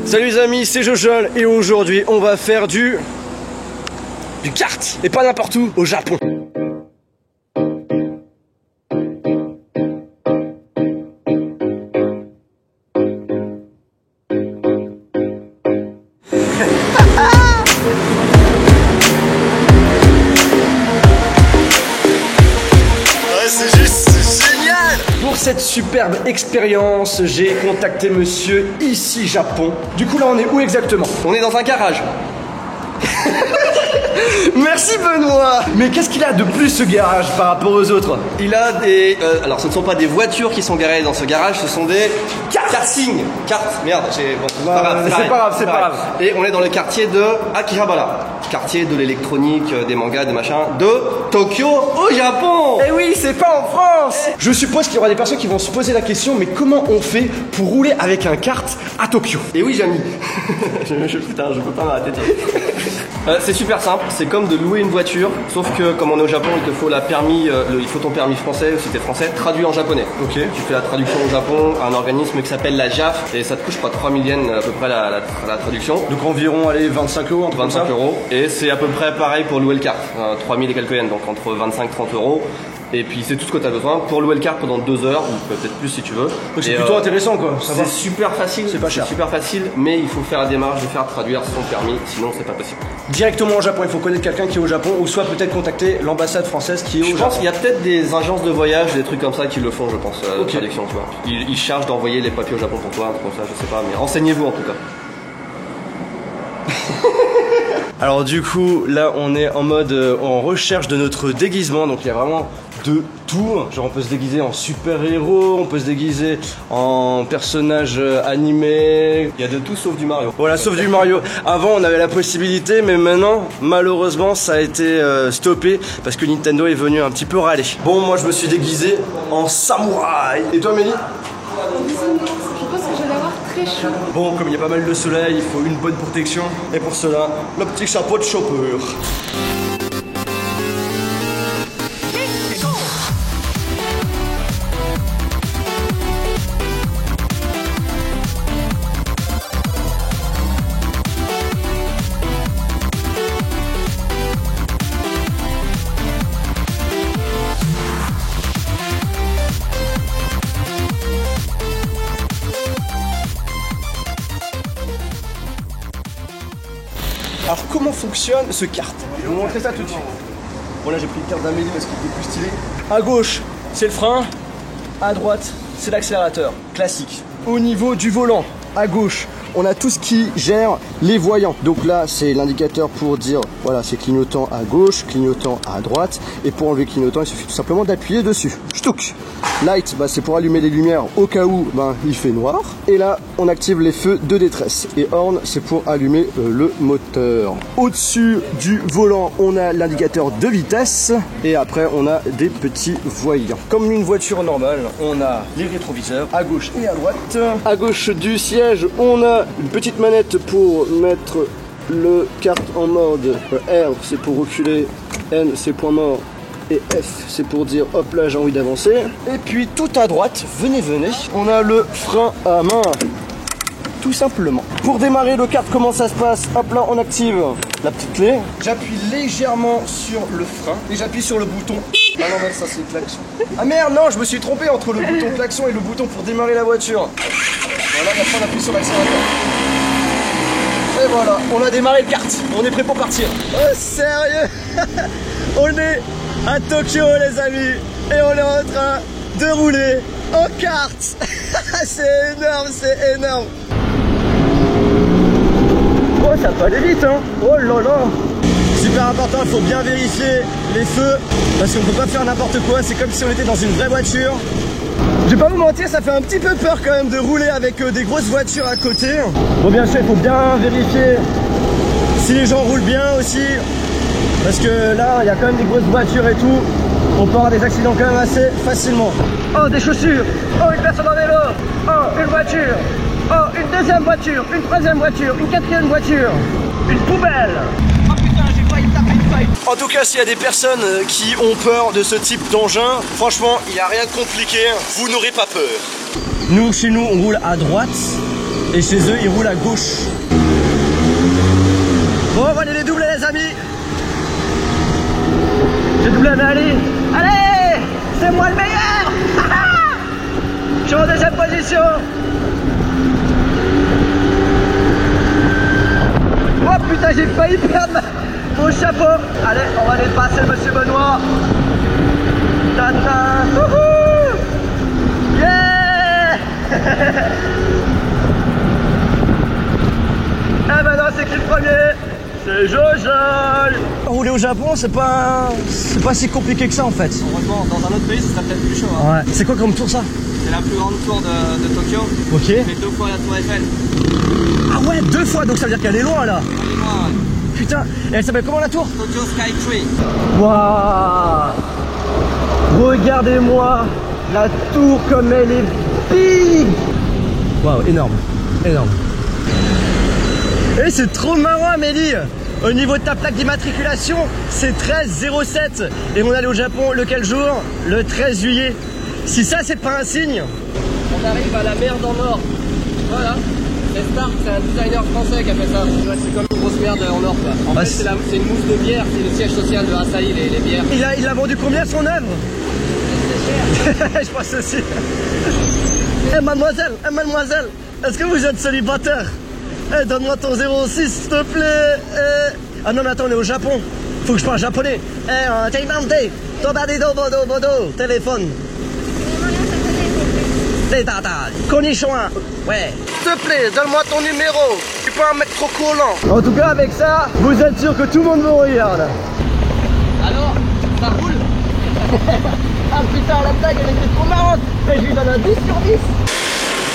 Salut les amis, c'est Jojol et aujourd'hui on va faire du kart et pas n'importe où, au Japon. Pour cette superbe expérience, j'ai contacté monsieur ici Japon. Du coup là on est où exactement? On est dans un garage. Merci Benoît. Mais qu'est-ce qu'il a de plus ce garage par rapport aux autres? Il a des... alors ce ne sont pas des voitures qui sont garées dans ce garage, ce sont des karting. Merde, bon, c'est pas grave. Et on est dans le quartier de Akihabara. Quartier de l'électronique, des mangas, des machins, de Tokyo au Japon. Eh oui, c'est pas en France. Je suppose qu'il y aura des personnes qui vont se poser la question, mais comment on fait pour rouler avec un kart à Tokyo? Et oui, Jamy. Putain, je peux pas m'arrêter de dire. C'est super simple, c'est comme de louer une voiture, sauf que comme on est au Japon, il te faut il faut ton permis français, si t'es français, traduit en japonais. Ok. Tu fais la traduction au Japon à un organisme qui s'appelle la JAF, et ça te coûte je crois 3000 yens à peu près la traduction. Donc environ, allez, 25 euros, 25 euros. Et c'est à peu près pareil pour louer le kart, 3000 et quelques yens, donc entre 25 et 30 euros. Et puis c'est tout ce que tu as besoin pour louer le kart pendant 2 heures, ou peut-être plus si tu veux. Donc c'est plutôt intéressant quoi. C'est super facile, c'est pas cher. Super facile, mais il faut faire la démarche de faire traduire son permis, sinon c'est pas possible. Directement au Japon, il faut connaître quelqu'un qui est au Japon, ou soit peut-être contacter l'ambassade française qui est au Japon. Je pense qu'il y a peut-être des agences de voyage, des trucs comme ça qui le font, je pense, de traduction, tu vois. Ils chargent d'envoyer les papiers au Japon pour toi, comme ça, je sais pas, mais renseignez-vous en tout cas. Alors du coup, là on est en mode en recherche de notre déguisement, donc il y a vraiment de tout. Genre on peut se déguiser en super-héros, on peut se déguiser en personnage animé. Il y a de tout sauf du Mario. Voilà, sauf du Mario. Avant on avait la possibilité, mais maintenant malheureusement ça a été stoppé parce que Nintendo est venu un petit peu râler. Bon, moi je me suis déguisé en samouraï. Et toi Mélie? Je pense que je vais avoir très chaud. Bon, comme il y a pas mal de soleil, il faut une bonne protection. Et pour cela, le petit chapeau de chopper. Alors comment fonctionne ce kart? Je vais vous montrer ça tout de suite. Bon là j'ai pris le kart d'Amélie parce qu'il était plus stylé. À gauche c'est le frein, à droite c'est l'accélérateur, classique. Au niveau du volant, à gauche on a tout ce qui gère les voyants. Donc là c'est l'indicateur pour dire voilà c'est clignotant à gauche, clignotant à droite. Et pour enlever le clignotant il suffit tout simplement d'appuyer dessus. Ch'touk. Light, c'est pour allumer les lumières au cas où il fait noir. Et là on active les feux de détresse. Et horn c'est pour allumer le moteur. Au-dessus du volant on a l'indicateur de vitesse. Et après on a des petits voyants. Comme une voiture normale, on a les rétroviseurs à gauche et à droite. À gauche du siège on a une petite manette pour mettre le kart en mode. R c'est pour reculer, N c'est point mort et F c'est pour dire hop là j'ai envie d'avancer. Et puis tout à droite, venez, on a le frein à main. Tout simplement. Pour démarrer le kart, comment ça se passe? Hop là on active la petite clé. J'appuie légèrement sur le frein et j'appuie sur le bouton. Ah non, ça c'est le klaxon. Ah merde, non, je me suis trompé entre le bouton klaxon et le bouton pour démarrer la voiture. Voilà, maintenant on appuie sur l'accélérateur. Et voilà, on a démarré le kart. On est prêt pour partir. Oh sérieux? On est à Tokyo les amis. Et on est en train de rouler en kart. C'est énorme, c'est énorme. Oh ça peut aller vite hein. Oh là là. Super important, il faut bien vérifier les feux. Parce qu'on peut pas faire n'importe quoi. C'est comme si on était dans une vraie voiture. Je vais pas vous mentir, ça fait un petit peu peur quand même de rouler avec des grosses voitures à côté. Bon bien sûr, il faut bien vérifier si les gens roulent bien aussi. Parce que là, il y a quand même des grosses voitures et tout. On peut avoir des accidents quand même assez facilement. Oh, des chaussures. Oh, une personne en vélo. Oh, une voiture. Oh, une deuxième voiture. Une troisième voiture. Une quatrième voiture. Une poubelle. Oh putain, j'ai failli taper une faille. En tout cas, s'il y a des personnes qui ont peur de ce type d'engin, franchement, il n'y a rien de compliqué. Vous n'aurez pas peur. Nous, chez nous, on roule à droite. Et chez eux, ils roulent à gauche. Bon, on va aller les doubler, les amis. J'ai doublé un Ali. Allez, c'est moi le meilleur. Je suis en deuxième position. Oh putain, j'ai failli perdre mon chapeau. Allez, on va dépasser le monsieur Benoît. Tata. Wouhou. Yeah. Eh ben non, c'est qui le premier? C'est Jojol. Rouler au Japon, c'est pas si compliqué que ça en fait. Heureusement, dans un autre pays, ce serait peut-être plus chaud. Hein. Ouais. C'est quoi comme tour ça? C'est la plus grande tour de Tokyo. Ok. C'est 2 fois la tour Eiffel. Ah ouais, 2 fois, donc ça veut dire qu'elle est loin là. On est loin, ouais. Putain, et elle s'appelle comment la tour? Tokyo Sky Tree. Waouh. Regardez-moi la tour comme elle est big. Waouh, énorme, énorme. Et c'est trop marrant Amélie. Au niveau de ta plaque d'immatriculation, c'est 1307. Et on allait au Japon lequel jour? Le 13 juillet. Si ça c'est pas un signe. On arrive à la mer d'en or. Voilà. C'est Stark, c'est un designer français qui a fait ça. C'est comme une grosse merde en or quoi. En fait c'est une mousse de bière, c'est le siège social de Asahi, les bières. Il a vendu combien son œuvre? C'est cher. Je pense aussi. Eh mademoiselle, est-ce que vous êtes célibataire? Eh donne-moi ton 06 s'il te plaît. Ah non mais attends, on est au Japon. Faut que je parle japonais. Eh, Taimante, Tobadido Bodo Bodo, téléphone. Konnichiwa. Ouais. S'il te plaît, donne-moi ton numéro. Tu peux un mec trop collant. En tout cas, avec ça, vous êtes sûr que tout le monde vous regarde. Alors, ça roule? Ah putain, la blague elle était trop marrante. Et je lui donne un 10 sur 10.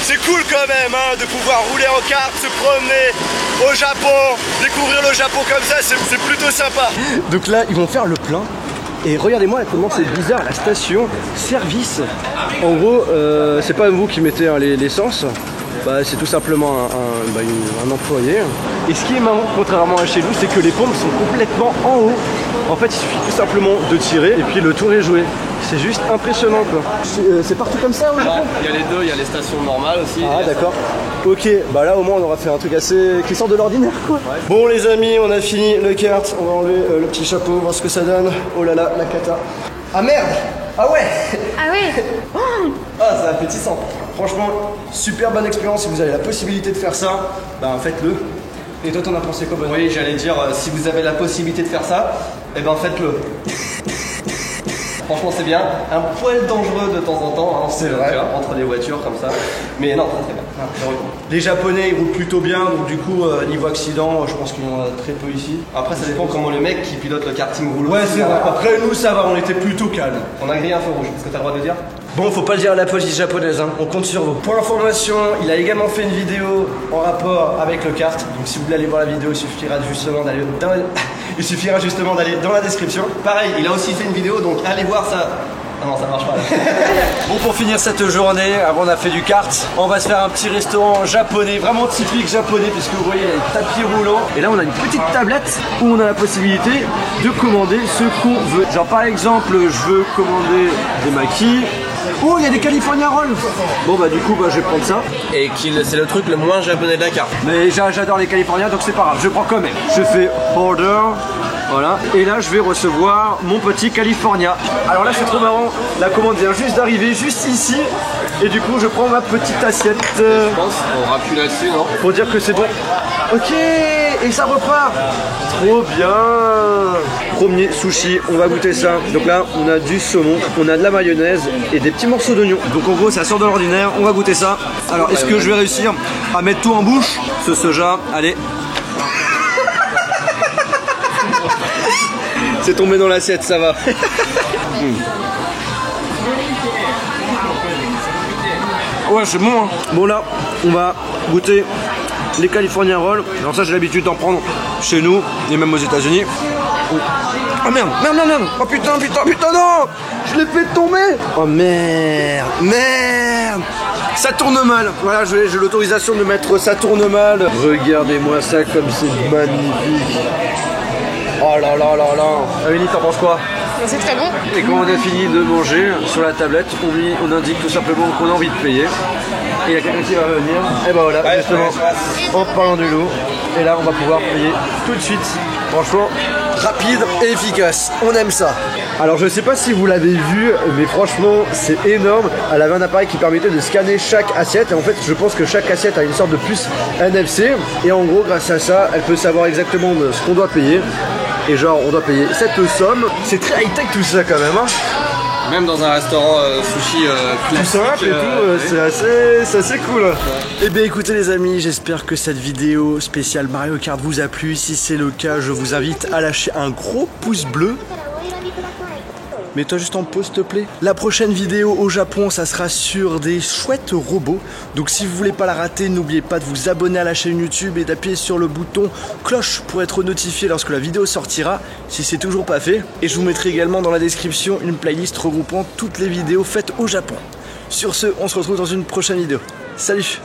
C'est cool quand même hein, de pouvoir rouler en kart, se promener au Japon, découvrir le Japon comme ça, c'est plutôt sympa. Donc là, ils vont faire le plein. Et regardez-moi comment c'est bizarre, la station service. En gros, c'est pas vous qui mettez hein, l'essence, bah, c'est tout simplement un employé. Et ce qui est marrant, contrairement à chez nous, c'est que les pompes sont complètement en haut. En fait, il suffit tout simplement de tirer et puis le tour est joué. C'est juste impressionnant quoi. C'est partout comme ça au Japon? Il y a les deux, il y a les stations normales aussi. Ah d'accord. Ok, bah là au moins on aura fait un truc assez qui sort de l'ordinaire quoi. Ouais. Bon les amis, on a fini le kart, on va enlever le petit chapeau, voir ce que ça donne. Oh là là, la cata. Ah merde. Ah ouais. Ah ouais. Ah c'est appétissant. Franchement, super bonne expérience si vous avez la possibilité de faire ça, bah faites-le. Et toi t'en as pensé quoi? Oui, j'allais dire, si vous avez la possibilité de faire ça, eh ben faites-le. Franchement c'est bien, un poil dangereux de temps en temps, hein, c'est vrai, entre des voitures comme ça, mais non, très bien. Les Japonais ils roulent plutôt bien, donc du coup niveau accident, je pense qu'il y en a très peu ici. Après ça dépend comment le mec qui pilote le karting roule. Ouais c'est vrai, après nous ça va, on était plutôt calme. On a grillé un feu rouge, est-ce que t'as le droit de dire? Bon, faut pas le dire à la police japonaise, hein. On compte sur vous. Pour information, il a également fait une vidéo en rapport avec le kart. Donc si vous voulez aller voir la vidéo, il suffira justement d'aller dans la description. Pareil, il a aussi fait une vidéo, donc allez voir ça. Ah non, ça marche pas là. Bon, pour finir cette journée, avant on a fait du kart, on va se faire un petit restaurant japonais, vraiment typique japonais, puisque vous voyez, il y a des tapis roulants. Et là, on a une petite tablette où on a la possibilité de commander ce qu'on veut. Genre par exemple, je veux commander des makis. Oh, il y a des California Rolls. Bon bah du coup bah, je vais prendre ça. Et c'est le truc le moins japonais de la carte. Mais j'adore les Californiens donc c'est pas grave, je prends quand même. Je fais order, voilà. Et là je vais recevoir mon petit California. Alors là c'est trop marrant, la commande vient juste d'arriver, juste ici. Et du coup je prends ma petite assiette. Je pense qu'on rappuie là-dessus, non? Pour dire que c'est bon. Ok, et ça repart. Trop bien. Premier sushi, on va goûter ça. Donc là on a du saumon, on a de la mayonnaise et des petits morceaux d'oignon. Donc en gros ça sort de l'ordinaire, on va goûter ça. Alors est-ce que je vais réussir à mettre tout en bouche? Ce soja, allez. C'est tombé dans l'assiette, ça va. Ouais c'est bon hein. Bon là on va goûter les California Rolls. Alors ça j'ai l'habitude d'en prendre chez nous et même aux États-Unis. Oh merde, merde, merde, merde. Oh putain, non. Je l'ai fait tomber. Oh merde, merde. Ça tourne mal. Voilà, j'ai l'autorisation de mettre ça tourne mal. Regardez-moi ça comme c'est magnifique. Oh là là là là. Amélie, t'en penses quoi? c'est très bon. Et quand on a fini de manger, sur la tablette, on indique tout simplement qu'on a envie de payer. Et il y a quelqu'un qui va venir. Et ben voilà, justement, en parlant du loup. Et là, on va pouvoir payer tout de suite. Franchement, Rapide et efficace, on aime ça. alors je sais pas si vous l'avez vu, mais franchement, c'est énorme. Elle avait un appareil qui permettait de scanner chaque assiette. Et en fait, je pense que chaque assiette a une sorte de puce NFC. Et en gros, grâce à ça, elle peut savoir exactement ce qu'on doit payer. Et genre, on doit payer cette somme. C'est très high-tech tout ça quand même, hein. Même dans un restaurant sushi Tout classique. simple et tout, c'est assez cool. Eh bien écoutez les amis, j'espère que cette vidéo spéciale Mario Kart vous a plu. Si c'est le cas, je vous invite à lâcher un gros pouce bleu. Mets-toi juste en pause, s'il te plaît. La prochaine vidéo au Japon, ça sera sur des chouettes robots. Donc si vous voulez pas la rater, n'oubliez pas de vous abonner à la chaîne YouTube et d'appuyer sur le bouton cloche pour être notifié lorsque la vidéo sortira, si c'est toujours pas fait. Et je vous mettrai également dans la description une playlist regroupant toutes les vidéos faites au Japon. Sur ce, on se retrouve dans une prochaine vidéo. Salut!